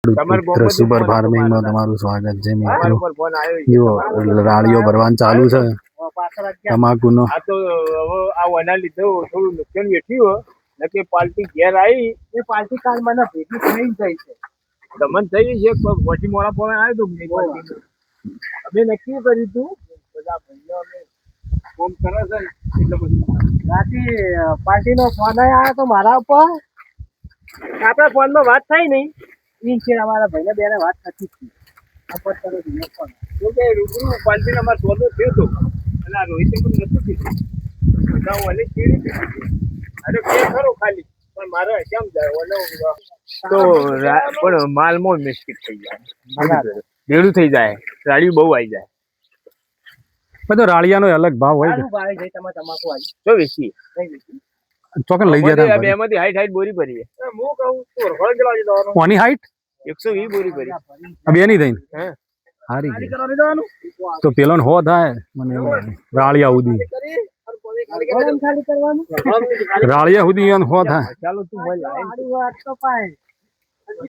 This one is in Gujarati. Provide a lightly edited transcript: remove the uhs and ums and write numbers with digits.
મિત્ર સુપર ફાર્મિંગમાં તમારું સ્વાગત છે મિત્રો. જો રાળીઓ ભરવાનું ચાલુ છે તમાકુનો. આ તો હવે આ વના લીધે થોડું નુકસાન વેઠ્યું કે પાલટી ઘેર આવી એ પાલટી કાલ મને ભેગી થઈ જાય છે. દમન થઈ છે પછી મોડા ફોન આવ્યો તો અમે નક્કી કર્યું હતું બધા ભાઈઓ અમે ફોન કરે છે એટલે બધું રાતે પાર્ટીનો ફોન આવ્યો તો મારા ઉપર. આપણા ફોનમાં વાત થઈ નહીં એ છે અમારા ભાઈને બેને વાત થતી હતી. રૂબરૂ પાર્ટીને અમારે સોદો થયો હતો અને આ રોહિતે પણ નતું કીધું બધા ઓલી ચીડી અરે કે ખરો ખાલી પણ મારે કેમ જાય તો પણ માલમાં મિસ્ટેક થઈ જાય ભેડું થઈ જાય રાડિયું બહુ આવી જાય. બધો રાળિયાનો અલગ ભાવ હોય છે. તમાકુ આવી તો વેચી ચોકન લઈ ગયા બે માંથી હાઈટ બોરી ભરી હું કહું કોની હાઈટ 120 બોરી ભરી બે ની થઈને હારી તો પેલો હો થાય મને રાળિયા સુધી રાળિયા સુધી હો થાય. ચાલો તું